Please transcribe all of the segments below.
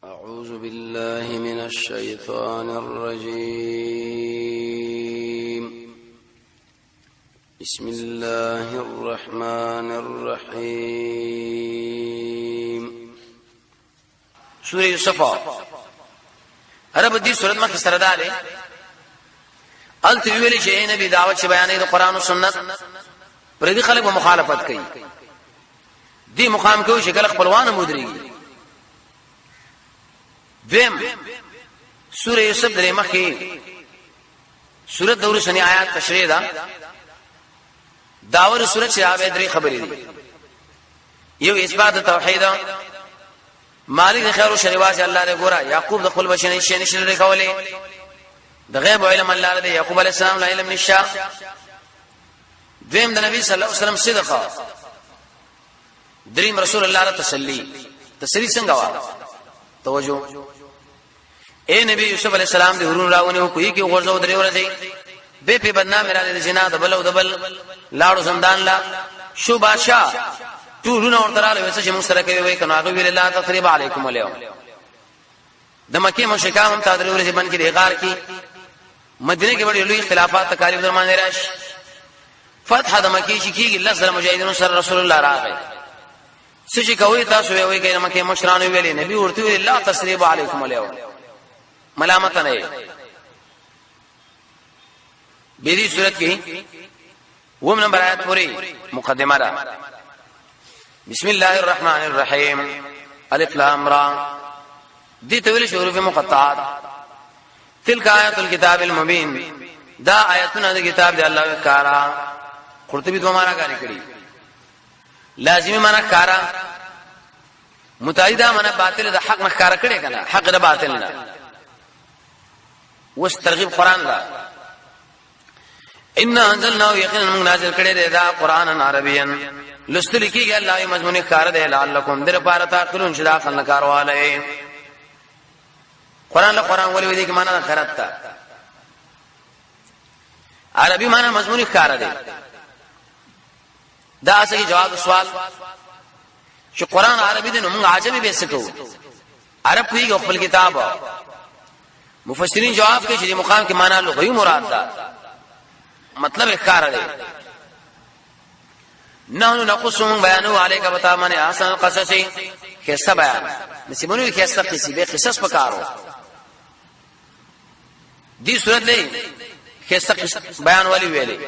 أعوذ بالله من الشيطان الرجيم بسم الله الرحمن الرحيم سورة يوسف عرب دي سورة ما سرداري قلت ویلی چې نبی دعوت چې بیانې د قران او سنت پر دې خلک مخالفت کوي دي مقام کوي چې کله خپلوان مودريږي دیم سوره یوسف درې مخې سوره دور سنی آیات تشریح ده داور سوره چې اوبه درې خبرې دي یو اثبات توحید مالک خیر او شر واجه الله دې ګوره یعقوب د خپل بچنې شي نشل لري کولې د غیب علم الله دې یعقوب علی السلام له علم نشه دیم د نبی صلی الله علیه وسلم صدقه دریم رسول الله تسلی څنګه وا توجه اے نبی یوسف علیہ السلام دی ورون راونه کوی کی غرزو درې ورځي به په بدنام را دي جنا د بل دبل لاړو زندان لا شو بادشاہ ټولونه ورتراله وسه چې موږ سره کوي وای کنه هغه ویل الله تقریب علیکم اليوم د مکه مشرکان هم تدری ورځي بن کې غار کې مدینه کې وړي لوی اختلافات تکالیف درمان راش فتح د مکه شي کېږي الله سره مجاهدینو سره رسول الله راغی سچ کوي تاسو وی کنه مکه مشران ویلي نبی ورته ویل الله تقریب علیکم اليوم ملامت نه بیری صورت کی ومن نمبر آیت پوری مقدمه را بسم الله الرحمن الرحیم الف لام را دي تویل حروف مقطعات تلك آیات الكتاب المبین دا آیاتنا د کتاب دی الله کارا قرطبی دو معنا کاری کړي لازمی معنا کارا متعیدا معنا باطل د حق مخکارا کړي کنه حق د باطل نه وس ترغیب قران لا ان انزلنا یقینا نازل کړي دا قران عربیا لستل کیږي الله مضمون کار دی لعلکم در پاره تاکلون شدا خلن کارواله قران له قران ولې دې کې معنا خراب تا عربي معنا مضمون کار دی دا اصلي جواب سوال چې قران عربي دی نو موږ عجمي به سکو عرب کوي خپل کتاب مفسرین جواب کوي چې مقام کې معنا لغوي مراد ده مطلب ښکار دی نحنو نقصهم بیانو علیک بتا من احسن القصص قصه بیان نسمونو قصه به قصص پکارو دی صورت لې قصه بیان والی ویلي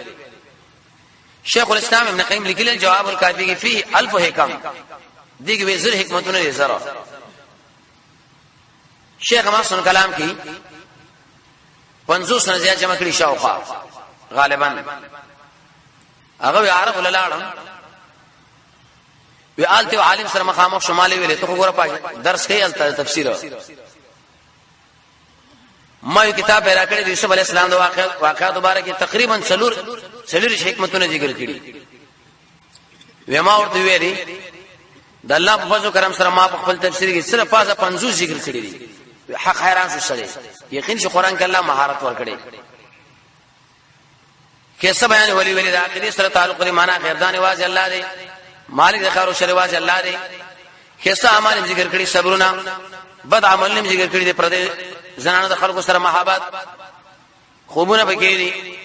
شیخ الاسلام ابن قیم لیکل جواب الکافی کې فيه الف حکم دی کې زر حکمتونه دي زرا شیخ محسن کلام کی 500 نه زیات جمع کړي شاوخه غالبا هغه عرب لاړم وی آلته عالم سره مخامخ شمالي ویلې ته وګوره پای درس کوي ال تفسیر ما یو کتاب پیدا کړی د یوسف علی السلام د واقعات مبارکه تقریبا سلور حکمتونه ذکر کړي وی ما ورته ویلي د الله په فضل کرم سره ما په خپل تفسیر کې صرف 50 ذکر کړی دي حق حیران شو سره یقین چې قران کې الله مهارت ورکړي کیسه بیان ولی د عقیده سره تعلق لري معنا غیردان واځي الله دی مالک د خیر او شر واځي الله دی کیسه اعمال ذکر کړي صبرونه بد عمل نه ذکر کړي پر دې زنانه د خلکو سره محبت خوبونه بکې دي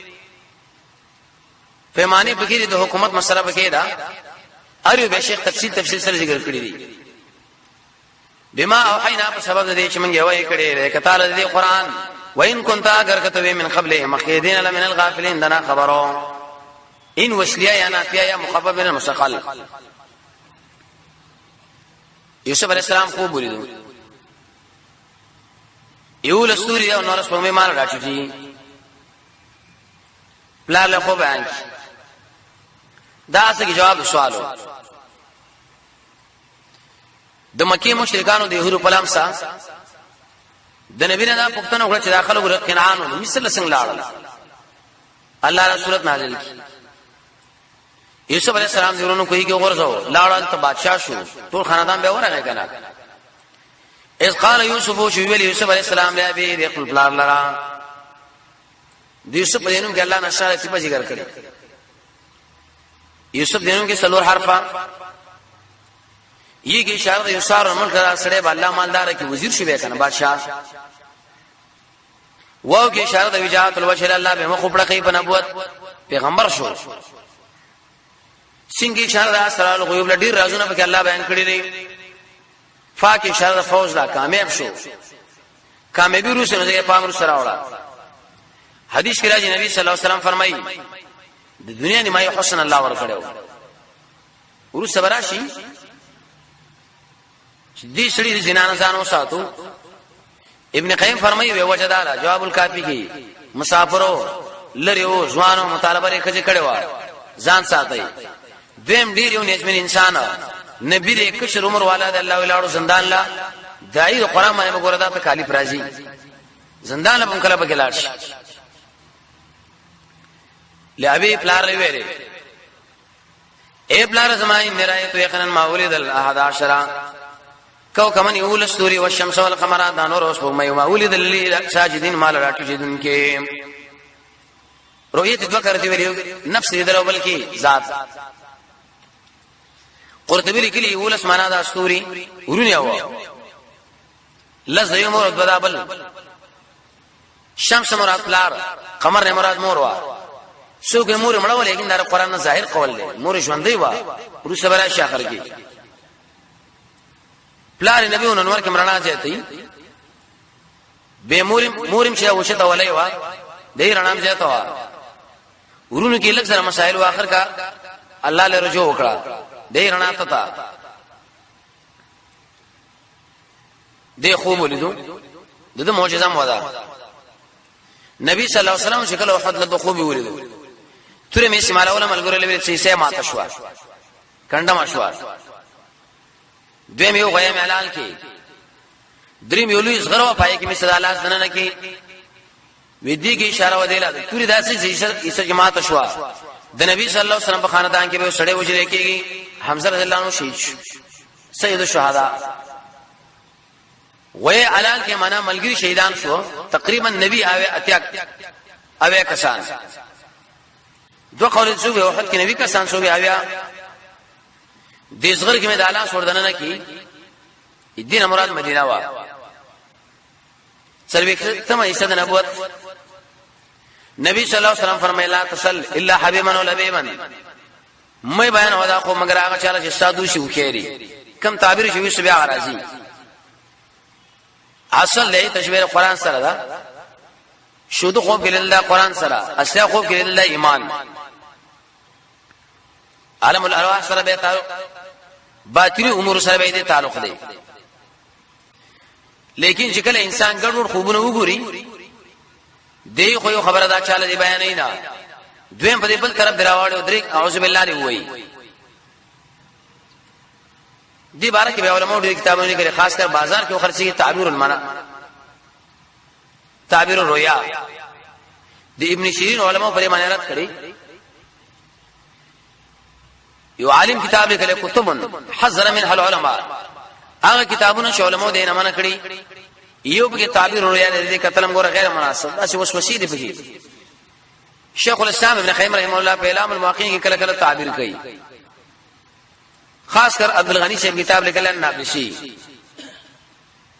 پیمانه بکې دي د حکومت مسله بکې دا اړیو به شیخ تفصیل سره ذکر کړي دي بما اوحینا په سبب دې چې موږ وایي کړي کتاله دې قران وان كنت اگر كتب من قبل مخيدين لمن الغافلين دنا خبرو ان وسليا یا نافیا یا مخفف من المثقل یوسف علیہ السلام کو بولیدو یو لستوري او نورس په مال راچی پلا له خو بیان دا څه جواب سوالو د مکه مشرکانو د یهودو په لامسا د نبی نه پښتنه وکړه چې داخله ور قنعانو مثل څنګه لاړل الله رسولت نازل کی یوسف علیہ السلام دیورونو کوي کې ورځو لاړل ته بادشاہ شو ټول خاندان به ورغی کنه اذ قال یوسف شو ویل یوسف علیہ السلام له ابي رقل بلار لرا یوسف دینو کې الله نشاله چې ذکر کړی یوسف دینو کې څلور حرفه یہ کی اشاره یسار ملک را سره الله مالدار کی وزیر شو به کنه بادشاہ واو کی اشاره د وجاهت البشر الله به مخبره کوي په نبوت پیغمبر شو څنګه اشاره د اسرار الغیوب لډیر رازونه په الله بیان کړی دی فا کی اشاره فوز لا کامیاب شو کامیابی روسه نه پام سره وړه حدیث کې راځي نبی صلی الله علیه وسلم فرمایي د دنیا نیمه حسن الله ورکړو ورسره براشي دې سړي زنا نه ځانو ساتو ابن قیم فرمایي وجداله جواب الکافی کې مسافرو لریو ځوانو مطالبه یې کړي کړي ځان ساتي دیم ډیر یو نجمن انسان نبی دې کشر عمر والا د الله ولاړو زندان لا دای قرآن باندې وګوردا ته کالی فرازي زندان له کله به لاړ شي لابي پلار ویره اے پلار زمای میرا تو یقینا ما ولید الاحد عشر کو کمن یول استوری والشمس والقمر دا نور اوس په مې ما ولید للی ساجدین مال راټجدن کې رؤیت ذکر دی ویلو نفس دې درو بلکې ذات قرطبی لیکلی یول اسمانه دا استوری ورونی او لز یوم بدابل شمس مراد پلار قمر نه مراد مور وا څوک مور مړول لیکن دا قرآن نه ظاهر قول دی مور ژوندۍ وا ورسره برا شاخر کې پلار نبیونو انور کې مرنا ځاتې به مورم شه وشته ولای وا دې رڼام ځاته وا ورونو کې لږ سره مسائل واخر کا الله له رجوع وکړه دې رڼا ته دې خوب ولیدو دغه معجزه مودا نبی صلی الله علیه وسلم شکل او حد له خوب ولیدو تر می سماله ولا ملګری لوي چې سه ماته شو کنده ما شو دویم یو غیم اعلان کې دریم یو لوی زغرو پای کې مثال الله سننه کې ودی کې اشاره ودیلا توري داسې ایسه جماعت شو د نبی صلی الله علیه وسلم په خاندان کې به سړې وجري کېږي حمزه رضی الله عنه شهید شو سید الشهدا وې اعلان کې معنا ملګری شهیدان شو تقریبا نبی اوه کسان دو قول څو به وخت کې نبی کسان شو بیا د زغر کې مې د اعلان سوردنه نه کی دین مراد مدینه وا سروي تم ایسه د نبوت نبی صلی الله علیه وسلم فرمایي لا تصل الا حبيبا ولبيبا مې بیان ودا خو مگر هغه چاله چې سادو شي وخيري کم تعبیر شوی سبیا راځي اصل له تشبیه قرآن سره دا شود خوب کې الله قرآن سره اصل خوب کې الله ایمان عالم الارواح سره به تعلق باطنی امور سره به تعلق دی لیکن چې کله انسان ګډوډ خوبونه وګوري دی خو خبره دا چاله دی بیان نه دویم په دې بل طرف دراوړو درې اعوذ بالله دی وای دی بارے کې علماء ډېر کتابونه لیکلي خاص کر بازار کې خرڅي تعبیر المنا تعبیر الرؤیا د ابن سیرین علماء په معنی رات کړي یو عالم کتاب لیکلی کتب حذر منها العلماء هغه کتابونه چې علماء دې نه منع کړي یو په تعبیر الرؤیا دې کتلم ګوره غیر مناسب دا څه وسوسې دي په شیخ الاسلام ابن قیم رحمه الله په اعلام الموقعین کې کله کله تعبیر کوي خاص کر عبد الغنی سے کتاب لکھل النابلسی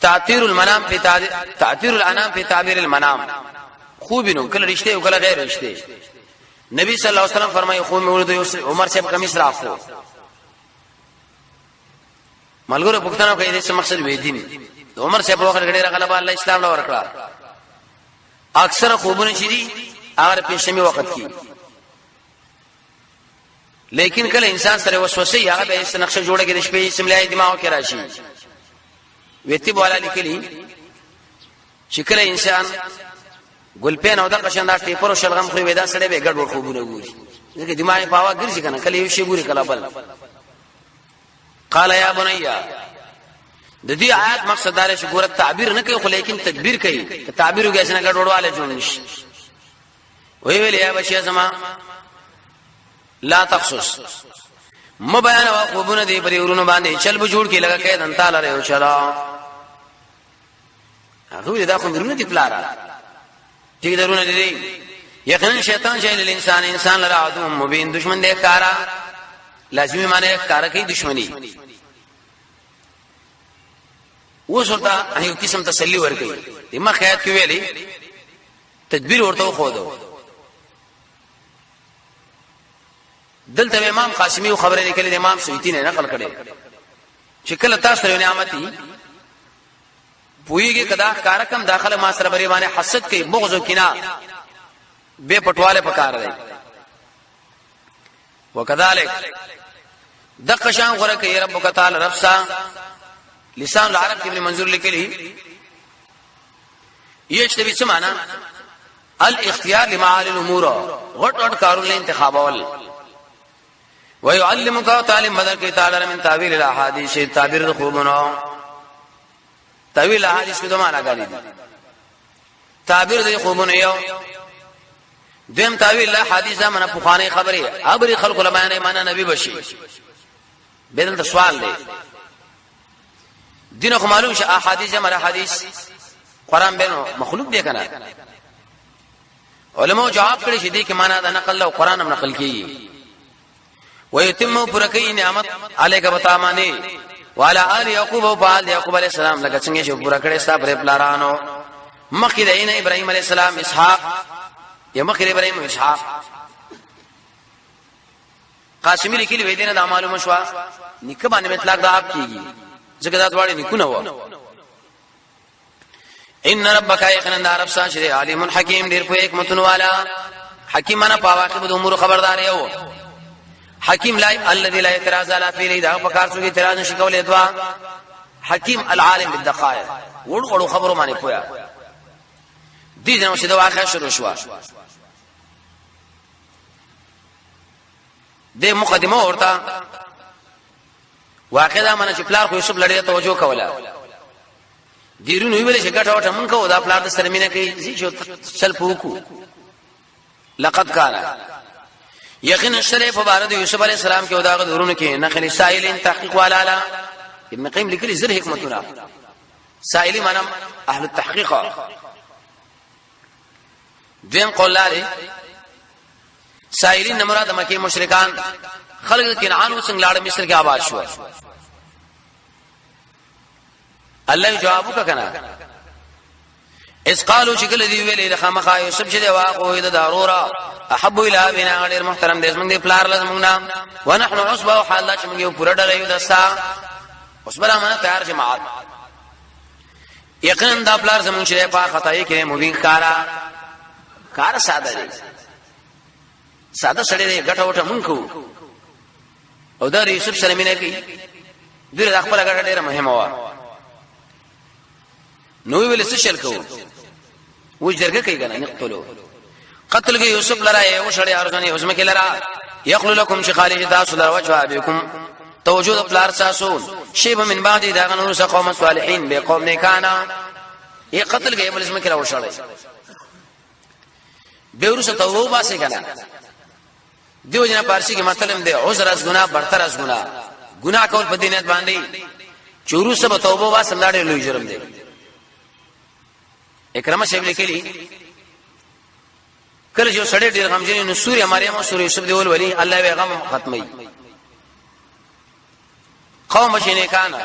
تعطیر المنام فی تعطیر الانام فی تعبیر المنام خوب نو کله رشتے او کله غیر رشتے نبی صلی الله علیه وسلم فرمایي خو مولد عمر سے قمیص راخو ملګرو پښتنو کې دې مقصد وې دین عمر سے په وخت غړي غلبه الله اسلام له ورکړه اکثر خوبونه شې دي هغه په شمی وخت کې لیکن کله انسان سره وسوسه هغه به اس نقشه جوړه کې د شپې سملای دماغ کې راشي ویتی بولا لیکلی چې کله انسان ګلپین او د قشنده ټیپر او شلغم خو ودا سره به ګډ ور خوبونه ګوري ځکه دماغ په هوا ګرځي کنه کله یو شی ګوري کله بل قال یا بنیا د دې آیات مقصد دا چې ګوره تعبیر نه کوي خو لیکن تدبیر کوي تعبیر وګورئ څنګه ګډ وړواله جوړ نشي وی ویل یا بچیا زما لا تخصص مبیان واقوبونه دی پرې ورونو باندې چل به جوړ کې لگا کې دنتا لره او چلا هغه دا خو مرونه دی پلارا ټیک درونه دی یقینا شیطان چې الانسان انسان لره عدو مبین دشمن دی کارا لازمی معنی کارا کوي دشمنی وسرته یو قسم تسلی ورکړي ما خیات کې ویلي تدبیر ورته خو دو دلته امام قاسمی خبره لیکلې امام سیوطی نه نقل کړي چې کله تاسو سره نعمتي پویږي کدا کارکم داخله ما سره بری باندې حسد کوي بغض او کینه به پټواله پکار دی وکذالک دغه شان غره کوي ربک تعالی ربسا لسان العرب ابن منظور لیکلی یشتبی څه معنا الاختيار لمعالي الامور غټ کارونه انتخابول ويعلمك تعلم بدل کې تعالی من تعبیر الاحاديث تعبیر خوبونو تعبیر الاحاديث په معنا غالي دي تعبیر د خوبونو یو دیم تعبیر الاحاديث معنا په خانه خبره ابري خلق له بیان معنا نبی بشي بدل سوال دی دین خو معلوم شه احادیث معنا حدیث قران به مخلوق دی کنه علماء جواب کړي چې دې کې معنا د نقل او قران هم نقل کیږي ويتم پرکې نعمت علیک بتا معنی وعلى آل يعقوب او آل يعقوب علیہ السلام لکه څنګه چې پورا کړي صاحب پلارانو مخکې د ابراهيم علیہ السلام اسحاق یا مخکې ابراهيم اسحاق قاسمی لیکلي وې دینه د معلومه شو نکه باندې اطلاق دا اپ کیږي ځکه دا دواړي نکونه و ان ربک یقینا رب ساشر علیم حکیم ډیر په حکمتونو والا حکیم انا پاواقب د امور خبردار یو حکیم لا الذي لا اعتراض على فعل دا په کار څو اعتراض نشي کولای دوا حکیم العالم بالدقائق وړو خبرو باندې پویا دې نو چې دا واقعا شروع شو د مقدمه ورته واقع دا منه چې پلار خو یوسف لړې توجه کوله دیرونو ویل چې ګټه وټه مونږ کو دا پلار د سره مینه کوي چې چل پوکو لقد کان یقینا شریف بارد یوسف علی السلام کې وداغه درونو کې نقل سائلین تحقیق والا ابن قیم لیکلي زر حکمتونه سائلی معنا اهل التحقیق دین قول لري سائلین مراد مکه مشرکان خلق کنعان څنګه لاړ مصر کې آباد شو الله جواب وکنا اس قالو چې کله دی ویلې لخمخا یوسف چې دی واقو د ضرورا احب الى بنا غیر محترم دې موږ دې پلار لزمنا ونحن عصبه حالات چې موږ یو پوره ډله یو دستا عصبه معنی تیار جماعت یقینا دا پلار زمون چې په خدای کې مبین کار ساده دی ساده سړی دی ګټه وټه مونږ کو او دا یوسف سره مینه کوي دغه خپل ګټه ډیره مهمه و نو ویل څه شل کو و جرګه کوي کنه نقتلوا قتل کې یوسف لرا یو شړی ارغنی اوسمه کې لرا یخل لكم شخالج تاسو لرا وجه ابيكم توجود پلار تاسو شیب من بعد دا غنور س قوم صالحین به قوم نیکانا یہ قتل کې بل اسمه کې راو شړی به ورسه توبه واسه کنه دیو جنا پارسی کې مطلب دی عذر از ګناه برتر از ګناه کول په دینت باندې چورو سب توبه واسه لاړې لوی جرم دی اکرمه شیب لیکلی کله چې سړی ډیر غمجن نو سورې مریم او سورې یوسف دی ول ولی الله به غم ختمي قوم شینه کانا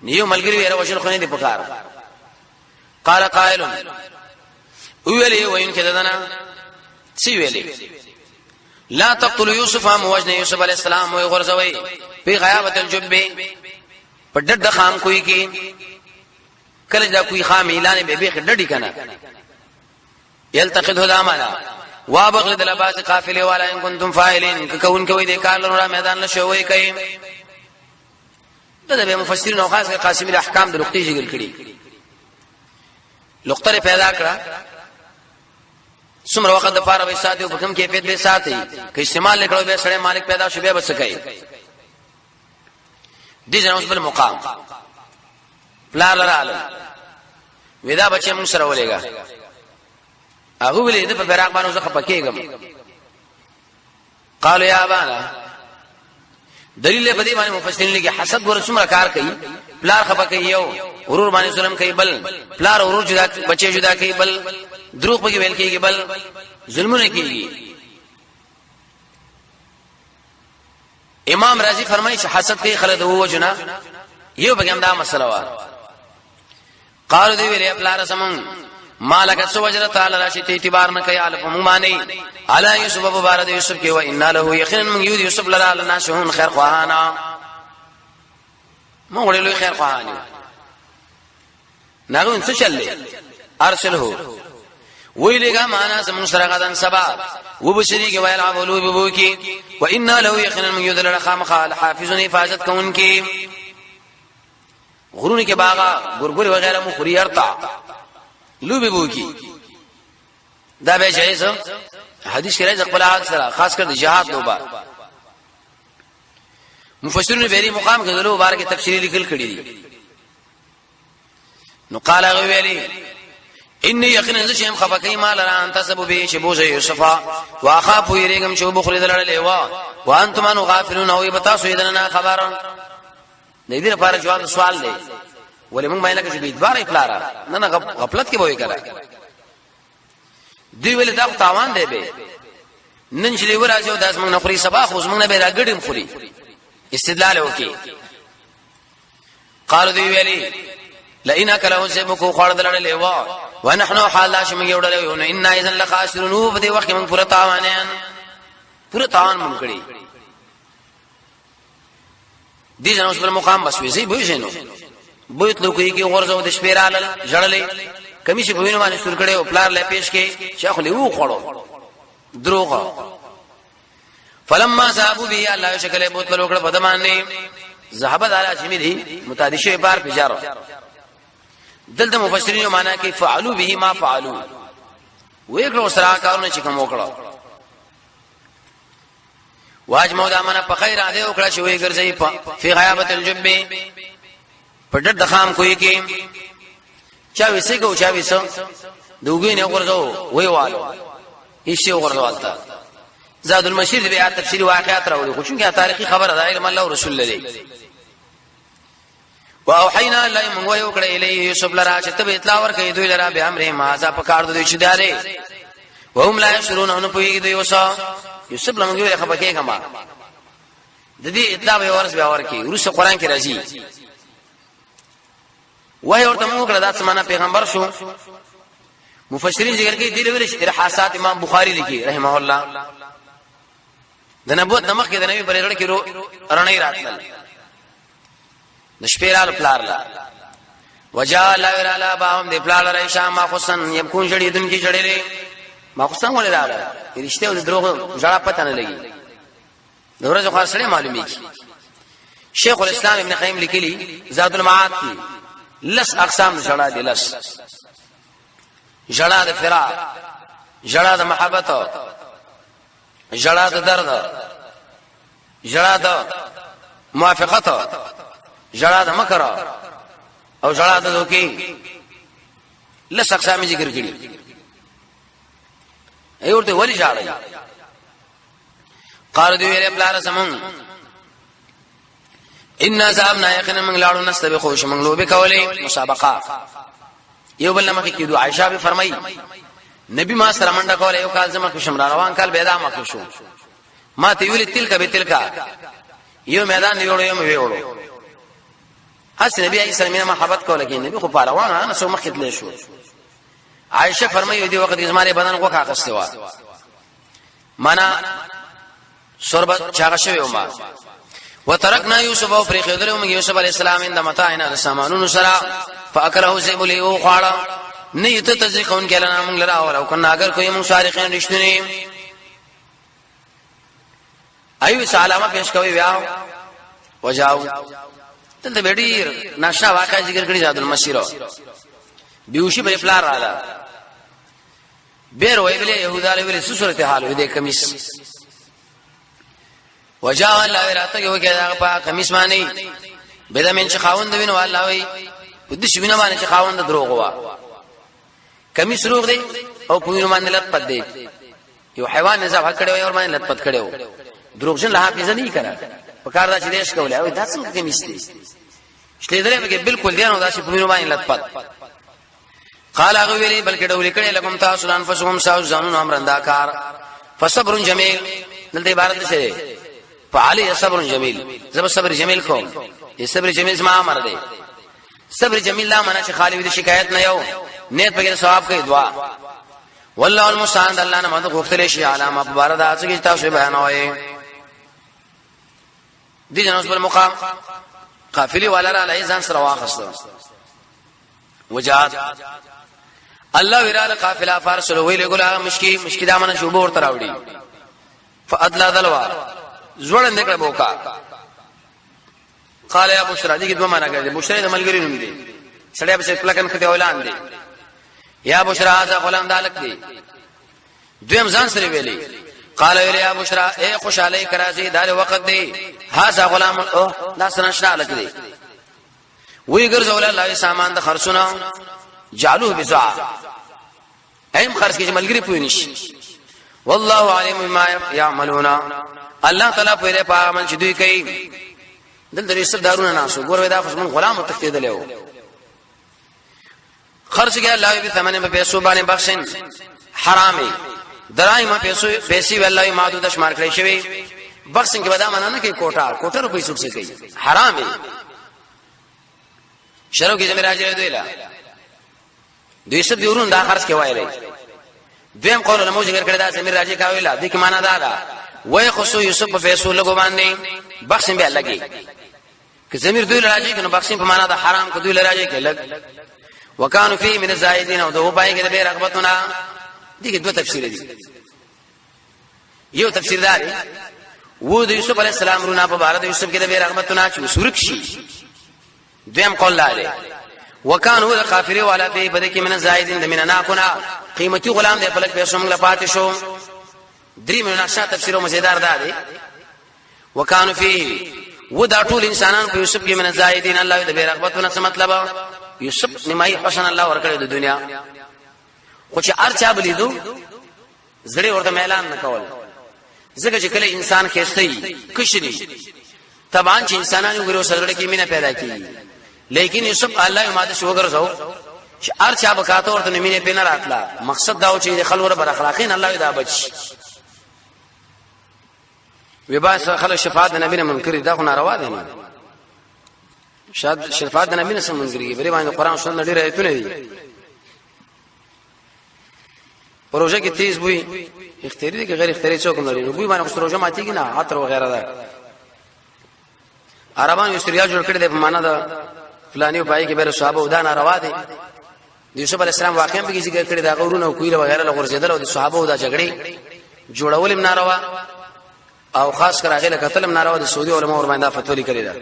نیو ملګری ورو وشل خو نه دی پکار قال قائل ویلی وین کدانا سی ویلی لا تقتلوا يوسف موجن یوسف علیہ السلام وی غرزوی په غیابت الجب په ډډ خام کوي کې کله دا کوئی خام اعلان به به ډډی کنه یلتقد هدامنا وابغل دلباس قافله والا ان کنتم فاعلین کون کوي د کار لره میدان له شوی کوي دا به مفسرین او خاص قاسمی الاحکام د لقطی ذکر کړي لقطه پیدا کړه څومره وخت د پاره به ساتي او په کوم کیفیت به ساتي که استعمال لیکلو به سره مالک پیدا شوه به بس کوي دي جنوس بل مقام پلار لراله ودا بچي موږ سره ولېګا هغه ولې د په براق باندې زخه پکېګم قالوا يا ابانا دلیل په دې باندې مفسرین لګي حسد ور څومره کار کوي پلار خپه کوي یو ورور باندې ظلم کوي بل پلار ورور جدا بچي جدا کوي بل دروغ په کې ویل کېږي بل ظلمونه کېږي امام رازی فرمایي چې حسد کوي خلد هو وجنا یو بګم دا مسله وا قالو دی ویلی خپل رسمون مالک سوجر تعالی راشد اعتبار نه کوي الف ممانی علی یوسف مبارک یوسف کې و ان له یقینا من یوسف لرا لنا شهون خیر خواهانا مو وړلو خیر خواهانی ناغون څه چلې ارسله ویلګه معنا سم سرغدان سبا وبشری کې ویل عملو ببو کې و ان له یقینا من یذل خامخال حافظون حفاظت کوونکی غرونه کې باغا ګورګوري وغیرہ مخری ارتا لوبي بوکی دا به جایز حدیث کې راځي خپل حال سره خاص کر د جهاد لوبا مفسرین ویری مقام کې دلو بار کې تفصیلی لیکل کړی دي نو قال غویلی انی یقینا شیم خفقی مال را انت سبب به شبوز یوسف واخاف یریګم شو بخری دلړلې وا وانتم ان غافلون او بتاسو یدنا خبر نه دې لپاره جواب سوال دی ولې موږ باندې کې به ادبار افلارا نه غفلت کې وای کړه دی ولې دا تاوان دی به نن چې ورځو داس موږ نه خوري سبا خو موږ نه به راګډم خوري استدلال وکي قالو دی ویلي لئن اكلوا سبكو خردل له ونحن حال شم يودل ان اذا لخاسرون په دې وخت موږ پوره تاوان مونږ کړی دي جنو پر مقام بس وی زی بوي شنو بوت لوکي کې ورځو د شپېرال جړلې کمیشه په وینو باندې سور کړي او پلار له پیش کې شیخ له وو خړو دروغه فلما صابوا به الله شکل بوت لوکړه بدمانه ذهب على شميدي متادشه بار بجار دلته مفسرین معنا کوي فعلوا به ما فعلوا وېکړو سره کارونه چې کوم وکړو واجمو دا معنا په خیر اده وکړه چې وې ګرځي په غیابت الجب په ډډ خام کوي کې چا وسې کو چا وسو دوګې نه ورځو وې والو هیڅ ورځوالتا زاد المشیر بیا تفسیر واقعات راوړي خو چې تاریخي خبره ده علم الله رسول الله واوحینا الیهم ویوکړه الیه یوسف لرا چې تب اطلاع ورکړي دوی لرا به امر ما ذا پکار دوی چې داره وهم لا يشرون ان پویږي دوی یوسف لمغه یې خپکه کما د دې اطلاع به ورس به ورکړي ورسره قران کې راځي وای ورته موږ کړه د اسمانه پیغمبر شو مفسرین ذکر کوي د دې ارحاسات امام بخاری لیکي رحمه الله د نبوت نمخ کې د نبی پرېړه کې رڼای راتل د شپېرال پلار لا وجا لا ورالا باهم د پلار را شام ماخصن يكون جړې دن کې جړې ماخصن ولې راغله رښتیا ول دروغ ځړه پته نه لګي دغه خاص سره معلومي شیخ الاسلام ابن قیم لیکلی زاد المعاد کی لس اقسام جړه دي لس جړه د فراق جړه د محبت جړه د درد جړه د موافقت جړه د مکر او جړه د دوکي لس اقسام ذکر کړي ایورته ولی جړه قال دی ویل بلار سمون ان ذهبنا يقينا من لاړو نستبقوا شمن لو بکولې مسابقه یو بل مخ کې دو عائشہ به فرمایي نبی ما سره منډه کوله یو کال زما کوشم را روان کال پیدا مخ شو ما ته ویل تلک به تلک یو میدان یوړو یو ویوړو اس نبی علیہ السلام محبت کوله کې نبی خو پاروان انا سو مخ تل شو عائشہ فرمایي دی وخت زماره بدن کو کا قستوا معنا شربت چاغشه وما وترکنا یوسف او فریق یدلو من یوسف علیہ السلام اند متاعنا السامانون سرا فاکره زبلی او خاړه نه یته تذکرون کلنا من لرا او کنا اگر کوئی من سارقین رشتنی ایو سلامه پیش کوي بیا وجاو تل بیډیر ناشا واقع ذکر کړی زاد المسیرو بیوشی په فلار رااله بیر وی بلی یهودا له صورت حال دې کمیس وجاء الله راته یو کې دا کمیس باندې بده من چې خاوند وینو الله وی د شوینه باندې چې خاوند دروغ وا کمیس روغ دی او په وینو باندې لټ پد دی یو حیوان نه ځه کړو او باندې لټ پد کړو دروغجن له حافظ نه کړه په کار دا چې دیش کوله او دا څنګه کمیس دی شلې درې به بالکل دی نو دا چې په وینو باندې لټ پد قال هغه ویلي بلکې ډول کړي لکم تاسو ان فسهم ساو ځانون امرندا کار فصبر جمیل دلته عبارت څه فعلی صبر جمیل زب صبر جمیل کوم صبر جمیل زما امر دی صبر جمیل لا معنا چې خالی دې شکایت نه یو نیت په ثواب کوي دعا والله المستعان الله نه مدد غوښتل شي علامه مباردا چې تاسو بیانوي دي جنوس پر مقام قافلی والا را علی ځان سره واخستو وجات الله ویراله قافله فارسل ویل ګل مشکی دامن شوبه ورته راوړي فادلا دلوا زوړند کړه بوکا قال يا بشرى دي دوه معنا کوي بشرى د ملګری نوم دي سړی په پلکن کته اولان دي یا بشرى هذا غلام دالک دي دویم ځان سره ویلي قال يا بشرى اي خوشالي کرازي دار وخت دي هذا غلام او دا سنشنا لک دي وی ګرځول الله سامان د خرڅونه جعلوه بزع ايم خرڅ کې ملګری پوي نشي والله عليم بما يعملون الله تعالی په دې په عمل چې دوی کوي دل درې سب دارونه ناسو ګور ودا خصمن غلام تختیدل یو خرج کې الله به ثمنه په پیسو باندې بخشن حرامي درایم پیسې والله محدود شمار کړی شوی بخشن کې ودا معنا نه کوي کوټه روپۍ سوټ سي کوي حرامي شرو کې زمي راځي دویلا دوی سب دیورون دا خرج کې وایي دیم قول له موجه کړی دا زمي راځي کا ویلا د کی معنا دا وای خصو یوسف په پیسو لګو باندې بخشن به لګي که زمير دوی راځي کنه بخشن په معنا د حرام کو دوی راځي کې لګ وکانو فی من الزائدین او دوه پای کې به رغبتنا دي کې دوه تفسیر دي یو تفسیر دار وو د یوسف علی السلام رونه په بار د یوسف کې به رغبتنا چې سورک شي دیم قول لاله وکانو الکافر والا فی بده کې من الزائدین د من ناقنا قیمتي غلام دې په لک پیسو موږ پاتې شو درې مناقشه تفسیر مزیدار ده وکانو فی ودا ټول انسانان په یوسف کې من الزائدین الله دې رغبتونه څه مطلب یوسف نمای حسن الله ورکړي د دنیا خو چې ارچا بلیدو زړه ورته اعلان نکول ځکه چې کله انسان خېستې کشري طبعا چې انسانانو ګورو سره کې مینه پیدا کیږي لیکن یوسف الله ماده شو ګرځاو چې ارچا بکاته ورته مینه پینه راتلا مقصد دا و چې خلور بر اخلاقین الله دا بچ وباس خلک شفاعت نبی نه منکر دا خو ناروا دي نه شاید شفاعت نبی نه منکرږي بری باندې قران سنت ډیر ایتونه دي پروژه کې تیز وي اختیاري دي غیر اختیاري څوک نه لري نو بوی باندې پروژه ماتي کې نه عطر وغیرہ ده عربان استریا جوړ کړی د معنا ده فلاني پای کې به صحابه ودان ناروا دي یوسف علی السلام واقعا به ذکر کړی دا غورونه کویل وغیرہ لغورځیدل او د صحابه ودا جګړې جوړول ناروا او خاص کر هغه قتل ناروا د سعودي علماء ور باندې فتوا کړی ده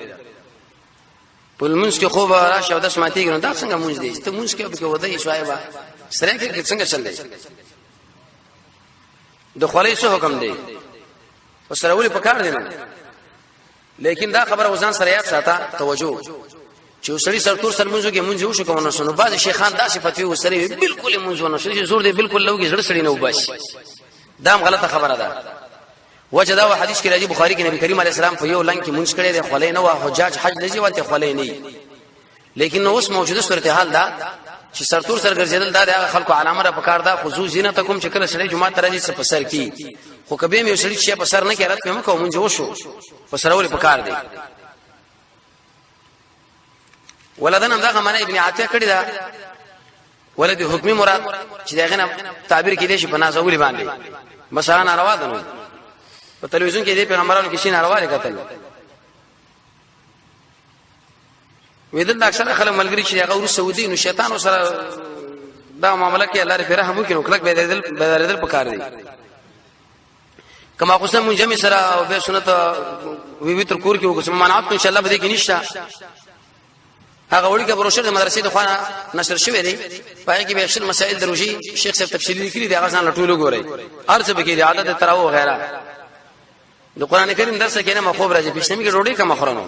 په منځ کې خو به راشه او د سماتي ګنو دا څنګه مونږ دي ته مونږ کې به ودی شوایبا سره کې څنګه چل دی د خولې څه حکم دی وسره ولي پکار دی لیکن دا خبره وزن سره یاد ساته توجه چې وسړي سرتور سر مونږ کې مونږ وشو کوم نو سنو بعض شیخان داسې فتوی وسره بالکل مونږ ونه شي زور دی بالکل لوګي زړه سړي نه وباسي دا غلطه خبره ده وجه دا حدیث کې راځي بخاری کې نبی کریم علیه السلام په یو لنګ کې مونږ کړي د خولې نه وا حجاج حج لږی ولته خولې نه لیکن اوس موجوده صورتحال دا چې سرتور سر ګرځیدل دا د خلکو علامه را پکار دا خصوص زینتکم چې کله سړي جمعه ترځي څه پسر کی خو کبه مې وسړي چې پسر نه کړت په مکو مونږ وشو پسر ولې پکار دی ولدن دا غمانه ابن عتیه کړی دا ولدي حکمی مراد چې دغه نه تعبیر کړي شي په نازولي باندې مثلا ناروا ده نو په تلویزیون کې د پیغمبرانو کې شي ناروا لري وېدل اکثر خلک ملګری چې هغه ور سعودي نو شیطان سره دا معاملې کې الله رحم رحم وکړي کلک بدل پکار دی کما قسم منجم سره او به سنت وی تر کور کې وګسم منعت ان شاء الله به کې نشته هغه وړي کې بروشر د مدرسې د خوانه نشر شوی دی پای کې به اکثر مسائل دروشي شیخ صاحب تفصیلی لیکلي دی هغه ځان لټولو ګوري ارزه به کې عادت تراو وغیرہ د قران کریم درس کې نه مخوب راځي پښتمي کې ډوډۍ کم خورنو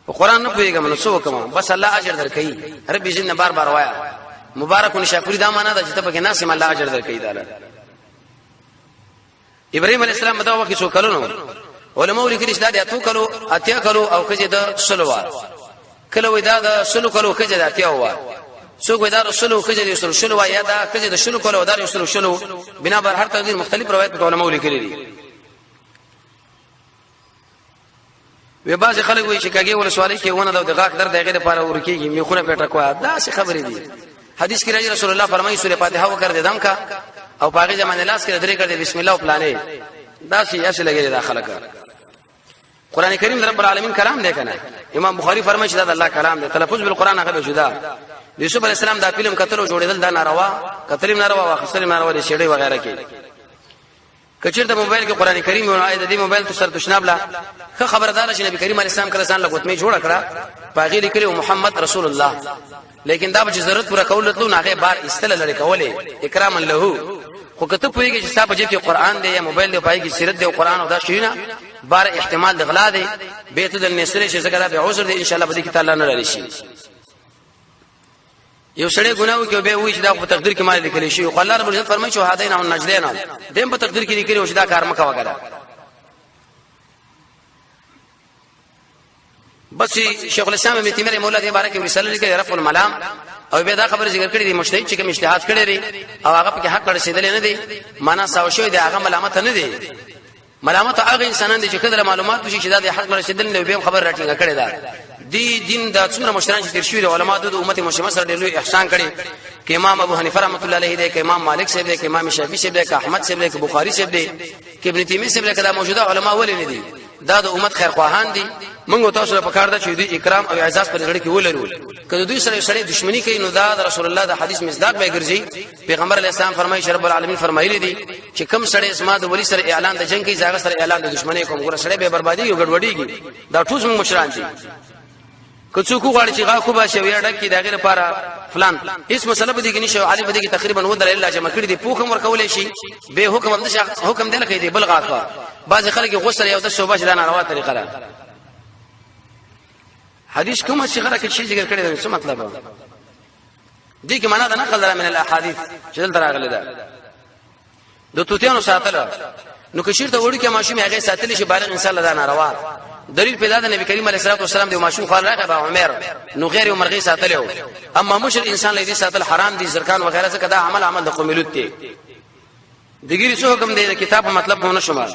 په قران نه پويګم نو څه وکم بس الله اجر درکې رب جن بار بار وایا مبارک شکر دا معنا ده چې ته پکې ناسم الله اجر درکې دا ابراهيم عليه السلام دا وکي څو کلو علماء لیکلي چې دا اتو کلو اتیا کلو او کجه د سلوار کلو دا د سلو کلو کجه د اتیا و څوک دا سلو کجه د سلو یا دا کجه د سلو کلو دا سلو بنا بر هر تقدیر مختلف روایت علماء لیکلي دي وی باز خلک وی چې کاږي ول سوالي کې ونه د غاک درد غیر لپاره ورکیږي میخونه پټه کوه دا څه خبرې دي حدیث کې راځي رسول الله فرمایي سورې فاتحه وکړه دم کا او پاګه زمانه لاس کې درې کړه بسم الله او پلانې دا شي اصل لګي داخله کا قران کریم رب العالمین کلام دی کنه امام بخاری فرمایي چې دا الله کلام دی تلفظ بالقران هغه جدا یوسف علی السلام دا فلم کتلو جوړیدل دا ناروا کتلیم ناروا واخصل ناروا دي شړې وغیرہ کې کچیر د موبایل کې قران کریم او آیت د موبایل تو سر دشنابلا خبردار چې نبی کریم علیه السلام کله ځان لغوتمه جوړ کړه پاغي لیکلو محمد رسول الله لیکن دا به ضرورت پورا کول ته نه بار استل لړ کوله اکرام له خو کته پويږي چې صاحب چې قران دی یا موبایل دی پای کې سیرت دی او قران او دا شیونه بار احتمال د غلا دی بیت د نسره چې څنګه به عذر دی ان شاء الله به کې تعالی نه لري شي یو سړی ګناو کې به وي چې دا په تقدیر کې مال لیکل شي او الله رب العزت فرمایي چې هادین او نجدین دیم په تقدیر کې لیکل شي دا کار مکه وکړه بس شیخ الاسلام ابن تیمیه مولا دې بارے کې رساله لیکلې رفع الملام او به دا خبره ذکر کړې دي مجتهد چې کوم اجتهاد کړی دی او هغه په حق رسیدل نه دی معنا ساو شوی دی هغه ملامت نه دی ملامت هغه انسانان دي چې کله معلومات وشي چې دا د حق رسیدل نه به خبر راټینګ کړي دا دی دین دا څومره مشران چې تیر شوی علماء د امت مسلمه سره ډېر احسان کړي کې امام ابو حنیفه رحمۃ اللہ علیہ دی کې امام مالک صاحب دی کې امام شافعی صاحب دی کې احمد صاحب دی کې بخاری صاحب دی کې ابن تیمیه صاحب دی دا موجوده علماء ولې نه دي دا د امت خیر خواهان دي موږ تاسو ته پکار ده چې دوی اکرام او اعزاز پر غړي کې ولرو کله دوی سره سره دښمنی کوي نو دا رسول الله د حدیث مصداق به ګرځي پیغمبر علیه السلام فرمایي چې رب العالمین فرمایلی دي چې کم سره اسما د ولی سره اعلان د جنگ کې ځای سره اعلان د دښمنی کوم ګره سره به بربادي او ګډوډیږي دا ټول موږ مشران دي کڅو کو غاړي چې غا خو به شوی ډک کی دا غیر لپاره فلان هیڅ مسله به دي کې نشو علی به دي کې تقریبا و در الله جمع کړی دي پوخم ورکول شي به حکم هم حکم دی لکه دی بل غاخه بعض خلک غسل یو د صوبه شدان روا طریقه را حدیث کومه چې غره کې شي ذکر کړی دی څه مطلب دی کې معنا دا نقل من الاحاديث چې دلته راغلی ده د توتیانو ساتل نو کشیر ته وړي کې ماشوم هغه ساتل شي بالغ انسان لدا ناروا دلیل پیدا د نبی کریم علیه الصلاه والسلام دی ماشوم خال راغه با عمر نو غیر مرغی ساتلو اما مشر انسان لدی ساتل حرام دي زرکان وغیرہ څخه دا عمل د قوملوت دی دګری څه حکم دی د کتاب مطلب نه شمار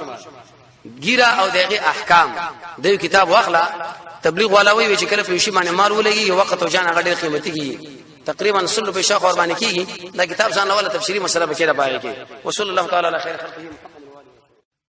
ګیرا او دغه احکام د کتاب واخلا تبلیغ والا وی چې کله په شی باندې مال ولګي وخت او جان هغه ډیر قیمتي کی تقریبا سلو په شاخ قرباني کیږي دا کتاب ځان له تفسیری مسله بکیره باغی کی وصلی الله تعالی علی خیر خلقه